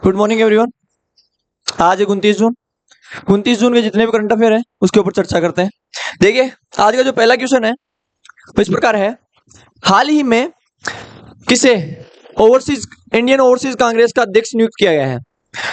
Good morning everyone. आज है 29 जून। 29 जून के जितने भी करंट अफेयर है उसके ऊपर चर्चा करते हैं। देखिए, आज का जो पहला क्वेश्चन है वो इस प्रकार है। हाल ही में किसे ओवरसीज इंडियन ओवरसीज कांग्रेस का अध्यक्ष नियुक्त किया गया है?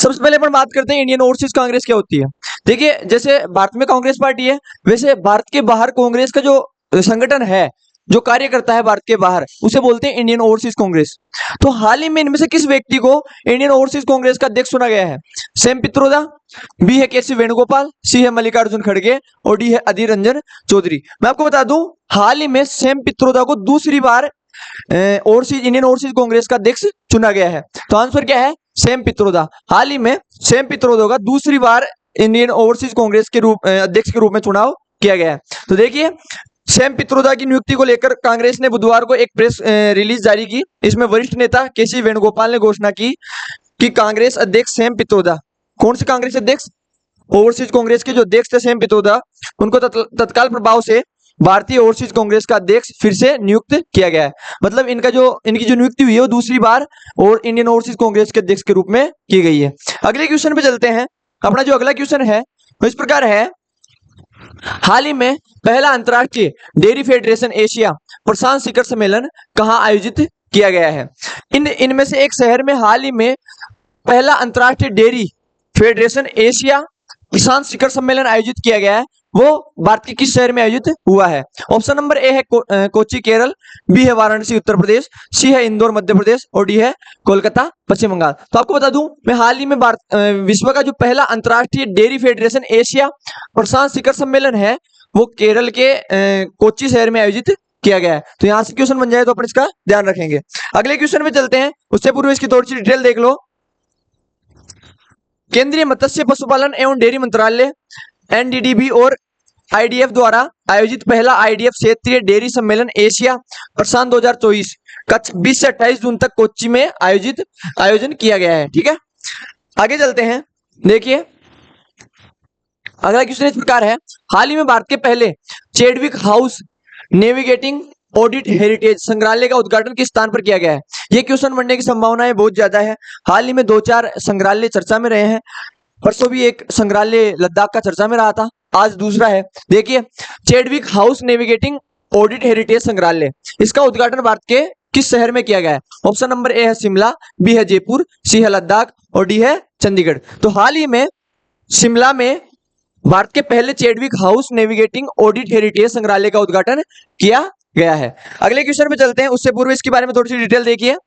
सबसे पहले अपन बात करते हैं इंडियन ओवरसीज कांग्रेस क्या होती है। देखिए, जैसे भारत में कांग्रेस पार्टी है, वैसे भारत के बाहर कांग्रेस का जो संगठन है, जो कार्य करता है भारत के बाहर, उसे बोलते हैं इंडियन ओवरसीज कांग्रेस। तो हाल ही में इनमें से किस व्यक्ति को इंडियन ओवरसीज कांग्रेस का अध्यक्ष चुना गया है? सैम पित्रोदा, बी है के सी वेणुगोपाल, सी है मल्लिकार्जुन खड़गे और डी है अधीर रंजन चौधरी। मैं आपको बता दूं, हाल ही में सैम पित्रोदा को दूसरी बार इंडियन ओवरसीज कांग्रेस का अध्यक्ष चुना गया है। तो आंसर क्या है? सैम पित्रोदा। हाल ही में सैम पित्रोदा का दूसरी बार इंडियन ओवरसीज कांग्रेस के अध्यक्ष के रूप में चुनाव किया गया है। तो देखिए, सैम पित्रोदा की नियुक्ति को लेकर कांग्रेस ने बुधवार को एक प्रेस रिलीज जारी की। इसमें वरिष्ठ नेता के सी वेणुगोपाल ने घोषणा की कि कांग्रेस अध्यक्ष सैम पित्रोदा, कौन से कांग्रेस अध्यक्ष? ओवरसीज कांग्रेस के जो अध्यक्ष थे सैम पित्रोदा, उनको तत्काल प्रभाव से भारतीय ओवरसीज कांग्रेस का अध्यक्ष फिर से नियुक्त किया गया है। मतलब इनकी जो नियुक्ति हुई है वो दूसरी बार और इंडियन ओवरसीज कांग्रेस के अध्यक्ष के रूप में की गई है। अगले क्वेश्चन पे चलते हैं। अपना जो अगला क्वेश्चन है वो इस प्रकार है। हाल ही में पहला अंतर्राष्ट्रीय डेयरी फेडरेशन एशिया प्रशांत शिखर सम्मेलन कहां आयोजित किया गया है? इनमें से एक शहर में हाल ही में पहला अंतर्राष्ट्रीय डेयरी फेडरेशन एशिया प्रशांत शिखर सम्मेलन आयोजित किया गया है। वो भारत के किस शहर में आयोजित हुआ है? ऑप्शन नंबर ए है कोच्चि केरल, बी है वाराणसी उत्तर प्रदेश, सी है इंदौर मध्य प्रदेश और डी है कोलकाता पश्चिम बंगाल। तो आपको बता दूं, मैं हाल ही में विश्व का जो पहला अंतर्राष्ट्रीय डेयरी फेडरेशन एशिया प्रशांत शिखर सम्मेलन है वो केरल के कोच्चि शहर में आयोजित किया गया है। तो यहां से क्वेश्चन बन जाए तो अपन इसका ध्यान रखेंगे। अगले क्वेश्चन में चलते हैं, उससे पूर्व इसकी थोड़ी सी डिटेल देख लो। केंद्रीय मत्स्य पशुपालन एवं डेयरी मंत्रालय एनडीडीबी और आईडीएफ द्वारा आयोजित पहला आईडीएफ क्षेत्रीय डेयरी सम्मेलन एशिया प्रशांत 2024 का 20 से 28 जून तक कोच्चि में आयोजन किया गया है। ठीक है, आगे चलते हैं। देखिए, अगला क्वेश्चन इस प्रकार है। हाल ही में भारत के पहले Chadwick house navigating audit heritage संग्रहालय का उद्घाटन किस स्थान पर किया गया है? यह क्वेश्चन बनने की संभावनाएं बहुत ज्यादा है। हाल ही में 2-4 संग्रहालय चर्चा में रहे हैं। परसों भी एक संग्रहालय लद्दाख का चर्चा में रहा था, आज दूसरा है। देखिए, Chadwick house navigating audit heritage संग्रहालय, इसका उद्घाटन भारत के किस शहर में किया गया है? ऑप्शन नंबर ए है शिमला, बी है जयपुर, सी है लद्दाख और डी है चंडीगढ़। तो हाल ही में शिमला में भारत के पहले Chadwick house navigating audit heritage संग्रहालय का उद्घाटन किया गया है। अगले क्वेश्चन पे चलते हैं, उससे पूर्व इसके बारे में थोड़ी सी डिटेल देखिए।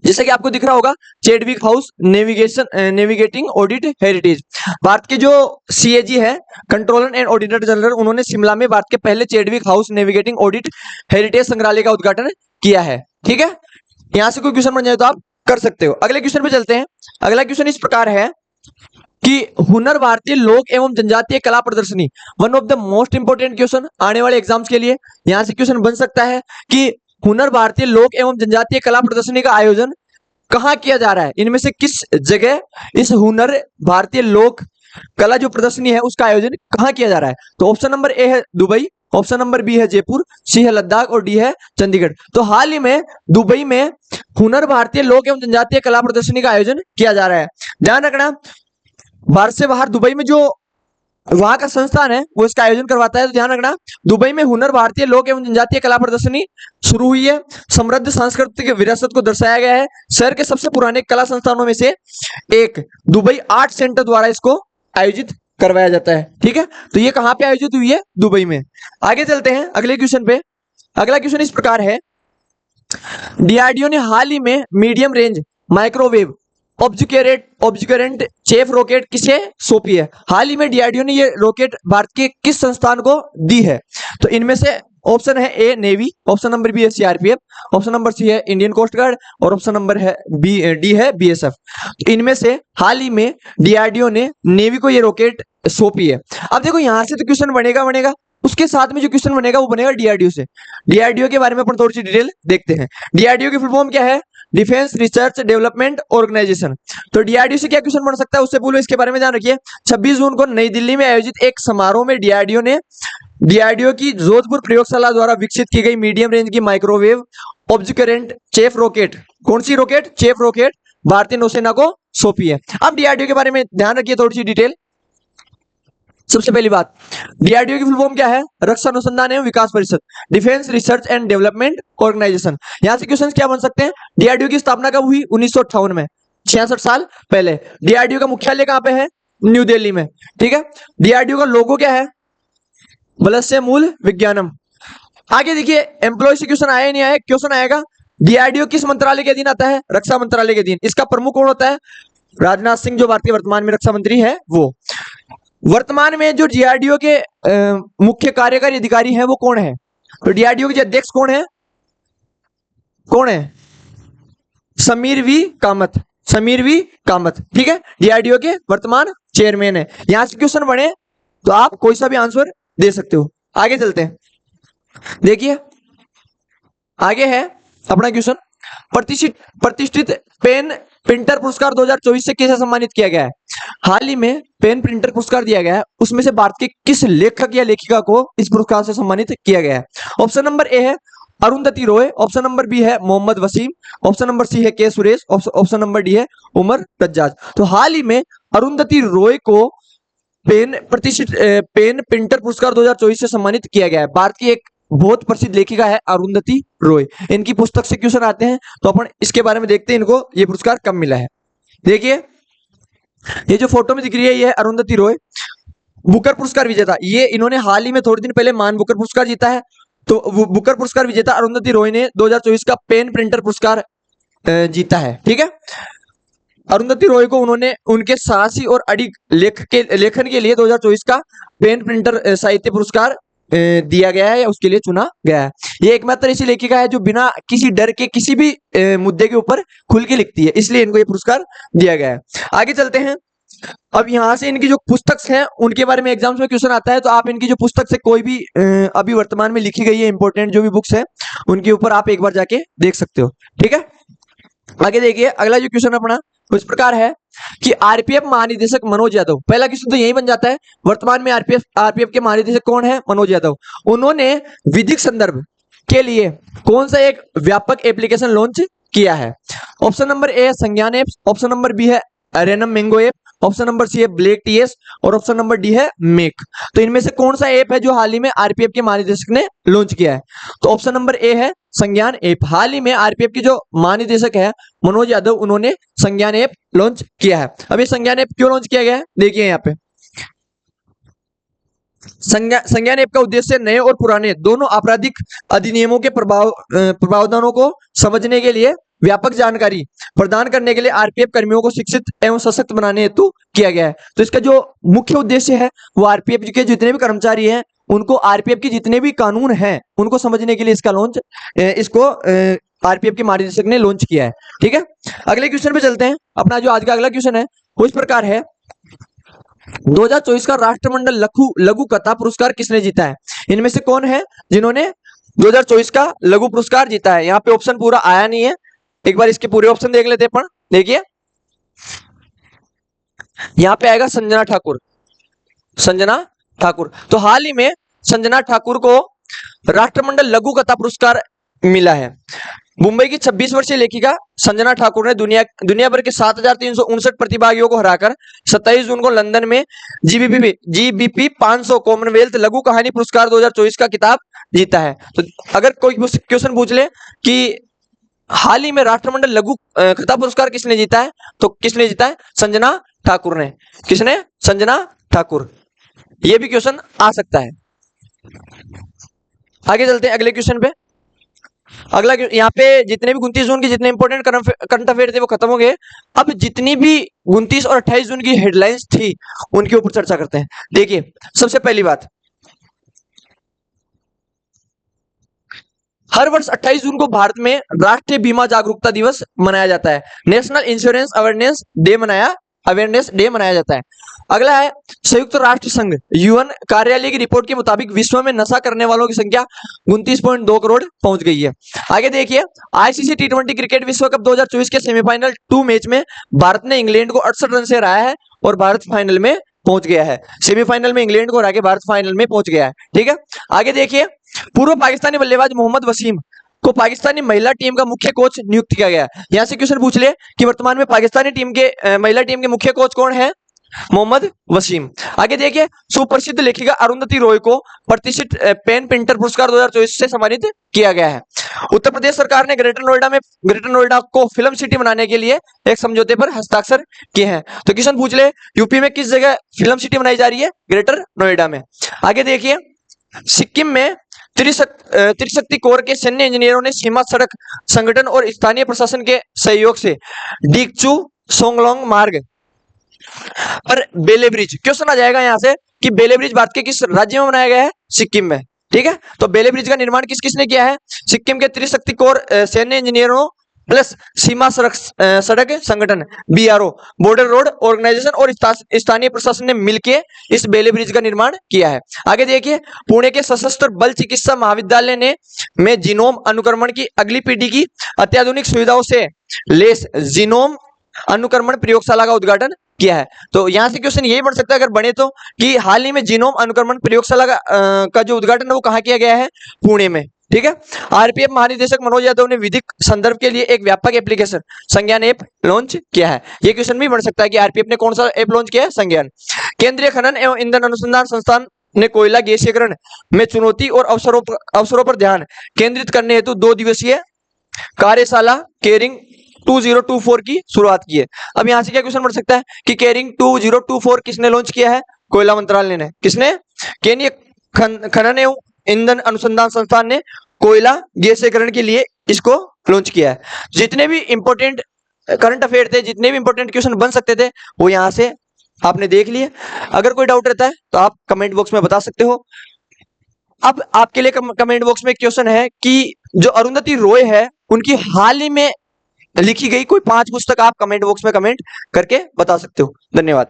जैसे कि आपको दिख रहा होगा, Chadwick house navigating audit heritage, Bharat के जो सीएजी है, कंट्रोलर एंड ऑडिटर जनरल, उन्होंने शिमला में भारत के पहले Chadwick house navigating audit heritage संग्रहालय का उद्घाटन किया है। ठीक है, यहां से कोई क्वेश्चन बन जाए तो आप कर सकते हो। अगले क्वेश्चन पे चलते हैं। अगला क्वेश्चन इस प्रकार है कि हुनर भारतीय लोक एवं जनजातीय कला प्रदर्शनी, one of the most important question आने वाले एग्जाम्स के लिए। यहां से क्वेश्चन बन सकता है कि हुनर भारतीय लोक एवं जनजातीय कला प्रदर्शनी का आयोजन कहां किया जा रहा है? इनमें से किस जगह इस हुनर भारतीय लोक कला जो प्रदर्शनी है उसका आयोजन कहां किया जा रहा है? तो ऑप्शन नंबर ए है दुबई, ऑप्शन नंबर बी है जयपुर, सी है लद्दाख और डी है चंडीगढ़। तो हाल ही में दुबई में हुनर भारतीय लोक एवं जनजातीय कला प्रदर्शनी का आयोजन किया जा रहा है। ध्यान रखना, भारत से बाहर दुबई में जो वहां का संस्थान है वो इसका आयोजन करवाता है। तो ध्यान रखना, दुबई में हुनर भारतीय लोक एवं जनजातीय कला प्रदर्शनी शुरू हुई है। समृद्ध सांस्कृतिक विरासत को दर्शाया गया है। शहर के सबसे पुराने कला संस्थानों में से एक दुबई आर्ट सेंटर द्वारा इसको आयोजित करवाया जाता है। ठीक है, तो ये कहां पे आयोजित हुई है? दुबई में। आगे चलते हैं अगले क्वेश्चन पे। अगला क्वेश्चन इस प्रकार है। डीआरडीओ ने हाल ही में medium range microwave observant chef rocket किसे सौंपी है? हाल ही में डीआरडीओ ने ये रॉकेट भारत के किस संस्थान को दी है? तो इनमें से ऑप्शन है ए नेवी, ऑप्शन नंबर बी है सीआरपीएफ, ऑप्शन नंबर सी है इंडियन कोस्ट गार्ड और ऑप्शन नंबर है डी है बीएसएफ। तो इनमें से हाल ही में डीआरडीओ ने नेवी को ये रॉकेट सौंपी है। अब देखो, यहां से तो क्वेश्चन बनेगा, उसके साथ में जो क्वेश्चन बनेगा वो बनेगा डीआरडीओ से। डीआरडीओ के बारे में अपन थोड़ी सी डिटेल देखते हैं। डीआरडीओ की फुल फॉर्म क्या है? Defence research development organisation. तो डीआरडीओ से क्या क्वेश्चन बन सकता है उससे पूर्व इसके बारे में ध्यान रखिए। 26 जून को नई दिल्ली में आयोजित एक समारोह में डीआरडीओ ने डीआरडीओ की जोधपुर प्रयोगशाला द्वारा विकसित की गई मीडियम रेंज की माइक्रोवेव ऑब्जर्वेंट चेफ रॉकेट, कौन सी रॉकेट? चेफ रॉकेट, भारतीय नौसेना को सौंपी है। अब डीआरडीओ के बारे में ध्यान रखिए थोड़ी सी डिटेल। सबसे पहली बात, डीआरडीओ की फुल फॉर्म क्या है? रक्षा अनुसंधान एवं विकास परिषद, defence research and development organisation. यहां से क्वेश्चन क्या बन सकते हैं? डीआरडीओ की स्थापना कब हुई? 1958 में, 66 साल पहले। डीआरडीओ का मुख्यालय कहां पे है? न्यू दिल्ली में, ठीक है। डीआरडीओ का लोगो क्या है? वलस्य मूल विज्ञानम। आगे देखिए, एम्प्लॉय से क्वेश्चन आया नहीं आया? क्वेश्चन आएगा, डीआरडीओ किस मंत्रालय के अधीन आता है? रक्षा मंत्रालय के अधीन। इसका प्रमुख कौन होता है? राजनाथ सिंह, जो भारतीय वर्तमान में रक्षा मंत्री है वो। वर्तमान में जो डीआरडीओ के मुख्य कार्यकारी अधिकारी हैं वो कौन है? तो डीआरडीओ के अध्यक्ष कौन है? कौन है? समीर वी कामत, समीर वी कामत, ठीक है। डीआरडीओ के वर्तमान चेयरमैन है। यहां से क्वेश्चन बने तो आप कोई सा भी आंसर दे सकते हो। आगे चलते हैं, देखिए आगे है अपना क्वेश्चन, प्रतिष्ठित पेन प्रिंटर पुरस्कार 2024 से किसे सम्मानित किया गया है? हाल ही में पेन प्रिंटर पुरस्कार दिया गया है, उसमें से भारत के किस लेखक या लेखिका को इस पुरस्कार से सम्मानित किया गया है? ऑप्शन नंबर ए है Arundhati Roy, option number B है Mohammad Wasim, option number C है K Suresh, option number D है उमर रज्जाज। तो हाल ही में अरुंधति रॉय को प्रतिष्ठित पेन प्रिंटर पुरस्कार 2024 से सम्मानित किया गया है। भारत की एक बहुत प्रसिद्ध लेखिका है अरुंधति रॉय। इनकी पुस्तक से क्वेश्चन आते हैं तो अपन इसके बारे में देखते हैं, इनको ये पुरस्कार कब मिला है। देखिए ये जो फोटो में दिख रही है ये है अरुंधति रॉय, बुकर पुरस्कार विजेता। ये इन्होंने हाल ही में थोड़े दिन पहले मान बुकर पुरस्कार जीता है। तो बुकर पुरस्कार विजेता अरुंधति रॉय ने 2024 का पेन प्रिंटर पुरस्कार जीता है, ठीक है। अरुंधति रॉय को उन्होंने उनके साहसी और अडिग लेखन के लिए 2024 का पेन प्रिंटर साहित्य पुरस्कार दिया गया है या उसके लिए चुना गया है। ये एकमात्र ऐसी लेखिका है जो बिना किसी डर के किसी भी मुद्दे के ऊपर खुल के लिखती है, इसलिए इनको ये पुरस्कार दिया गया है। आगे चलते हैं, अब यहां से इनकी जो पुस्तक हैं उनके बारे में एग्जाम्स में क्वेश्चन आता है, तो आप इनकी जो पुस्तक से कोई भी अभी वर्तमान में लिखी गई है इंपॉर्टेंट जो भी बुक्स है उनके ऊपर आप एक बार जाके देख सकते हो, ठीक है। आगे देखिए, अगला जो क्वेश्चन अपना इस प्रकार है कि आरपीएफ महानिदेशक मनोज यादव, पहला क्वेश्चन तो यही बन जाता है, वर्तमान में आरपीएफ के महानिदेशक कौन है? मनोज यादव। उन्होंने विधिक संदर्भ के लिए कौन सा एक व्यापक एप्लीकेशन लॉन्च किया है? ऑप्शन नंबर ए है संज्ञान ऐप, ऑप्शन नंबर बी है रेनम mango app, option number C है ब्लैक टीएस और ऑप्शन नंबर डी है मेक। तो इनमें से कौन सा ऐप है जो हाल ही में आरपीएफ के महानिदेशक ने लॉन्च किया है? तो ऑप्शन नंबर ए है संज्ञान ऐप। हाल ही में आरपीएफ के जो महानिदेशक है मनोज यादव, उन्होंने संज्ञान ऐप लॉन्च किया है। अब ये संज्ञान ऐप क्यों लॉन्च किया गया है देखिए यहाँ पे, संज्ञान ऐप का उद्देश्य नए और पुराने दोनों आपराधिक अधिनियमों के प्रावधानों को समझने के लिए व्यापक जानकारी प्रदान करने के लिए आरपीएफ कर्मियों को शिक्षित एवं सशक्त बनाने हेतु किया गया है। तो इसका जो मुख्य उद्देश्य है वो आरपीएफ के जितने भी कर्मचारी हैं उनको आरपीएफ के जितने भी कानून हैं उनको समझने के लिए इसको आरपीएफ के महानिदेशक ने लॉन्च किया है, ठीक है। अगले क्वेश्चन पे चलते हैं। अपना जो आज का अगला क्वेश्चन है वो इस प्रकार है, 2024 का राष्ट्रमंडल लघु कथा पुरस्कार किसने जीता है? इनमें से कौन है जिन्होंने 2024 का लघु पुरस्कार जीता है? यहाँ पे ऑप्शन पूरा आया नहीं है, एक बार इसके पूरे ऑप्शन देख लेते हैं। अपन देखिए यहाँ पे आएगा संजना ठाकुर, संजना ठाकुर। तो हाल ही में संजना ठाकुर को राष्ट्रमंडल लघु कथा पुरस्कार मिला है। मुंबई की 26 वर्षीय लेखिका संजना ठाकुर ने दुनिया भर के 7,359 प्रतिभागियों को हराकर 27 जून को लंदन में जीबीपी 500 कॉमनवेल्थ लघु कहानी पुरस्कार 2024 का खिताब जीता है। तो अगर कोई क्वेश्चन पूछ ले कि हाल ही में राष्ट्रमंडल लघु कथा पुरस्कार किसने जीता है, तो किसने जीता है? संजना ठाकुर ने। किसने? संजना ठाकुर। यह भी क्वेश्चन आ सकता है। आगे चलते हैं अगले क्वेश्चन पे। अगला यहाँ पे जितने भी 29 जून के जितने इंपॉर्टेंट करंट अफेयर थे वो खत्म हो गए। अब जितनी भी 29 और 28 जून की हेडलाइंस थी उनके ऊपर चर्चा करते हैं। देखिए सबसे पहली बात, हर वर्ष 28 जून को भारत में राष्ट्रीय बीमा जागरूकता दिवस मनाया जाता है। नेशनल इंश्योरेंस अवेयरनेस डे मनाया जाता है। अगला है संयुक्त राष्ट्र संघ यूएन कार्यालय की रिपोर्ट के मुताबिक विश्व में नशा करने वालों की संख्या 29.2 करोड़ पहुंच गई है। आगे देखिए, आईसीसी टी20 क्रिकेट विश्व कप 2024 के सेमीफाइनल 2 मैच में भारत ने इंग्लैंड को 68 रन से हराया है और भारत फाइनल में पहुंच गया है। सेमीफाइनल में इंग्लैंड को हरा के भारत फाइनल में पहुंच गया है। ठीक है, आगे देखिए, पूर्व पाकिस्तानी बल्लेबाज मोहम्मद वसीम को पाकिस्तानी महिला टीम का मुख्य कोच नियुक्त किया गया। यहां से क्वेश्चन पूछ ले कि वर्तमान में पाकिस्तानी टीम के महिला टीम के मुख्य कोच कौन है? मोहम्मद वसीम। आगे देखिए, सुप्रसिद्ध लेखिका अरुंधति रॉय को प्रतिष्ठित पेन प्रिंटर पुरस्कार 2024 से सम्मानित किया गया है। उत्तर प्रदेश सरकार ने ग्रेटर नोएडा को फिल्म सिटी बनाने के लिए एक समझौते पर हस्ताक्षर किए हैं। तो क्वेश्चन पूछ ले, यूपी में किस जगह फिल्म सिटी बनाई जा रही है? ग्रेटर नोएडा में। आगे देखिए, सिक्किम में त्रिशक्ति कोर के सैन्य इंजीनियरों ने सीमा सड़क संगठन और स्थानीय प्रशासन के सहयोग से डीकचू सोंगलोंग मार्ग पर बेले ब्रिज, क्वेश्चन आ जाएगा यहां से कि बेले ब्रिज भारत के किस राज्य में बनाया गया है? सिक्किम में। ठीक है, तो बेले ब्रिज का निर्माण किस किसने किया है? सिक्किम के त्रिशक्ति कोर सैन्य इंजीनियरों प्लस सीमा सड़क संगठन बीआरओ, बॉर्डर रोड ऑर्गेनाइजेशन और स्थानीय प्रशासन ने मिलकर इस बेले ब्रिज का निर्माण किया है। आगे देखिए, पुणे के सशस्त्र बल चिकित्सा महाविद्यालय ने में जीनोम अनुक्रमण की अगली पीढ़ी की अत्याधुनिक सुविधाओं से लेस जीनोम अनुक्रमण प्रयोगशाला का उद्घाटन किया है। तो यहां से क्वेश्चन यही बन सकता है अगर बने तो, कि हाल ही में जीनोम अनुक्रमण प्रयोगशाला का जो उद्घाटन है वो कहां किया गया है? पुणे में। ठीक है, आरपीएफ महानिदेशक मनोज यादव ने विधिक संदर्भ के लिए एक व्यापक एप्लीकेशन संज्ञान ऐप लॉन्च किया है। ये क्वेश्चन भी बन सकता है कि आरपीएफ ने कौन सा ऐप लॉन्च किया है? संज्ञान। केंद्रीय खनन एवं ईंधन अनुसंधान संस्थान ने कोयला गैसीकरण में चुनौती और अवसरों पर ध्यान केंद्रित करने हेतु 2 दिवसीय कार्यशाला केयरिंग 2024 की शुरुआत की है। अब यहां से क्या क्वेश्चन बढ़ सकता है कि केयरिंग 2024 किसने लॉन्च किया है? कोयला मंत्रालय ने। किसने? केंद्रीय खनन एवं ईंधन अनुसंधान संस्थान ने कोयला गैसीकरण के लिए इसको लॉन्च किया है। जितने भी इंपॉर्टेंट करंट अफेयर थे, जितने भी इंपॉर्टेंट क्वेश्चन बन सकते थे, वो यहां से आपने देख लिए। अगर कोई डाउट रहता है तो आप कमेंट बॉक्स में बता सकते हो। अब आपके लिए कमेंट बॉक्स में क्वेश्चन है कि जो अरुंधति रॉय है उनकी हाल ही में लिखी गई कोई 5 पुस्तक आप कमेंट बॉक्स में कमेंट करके बता सकते हो। धन्यवाद।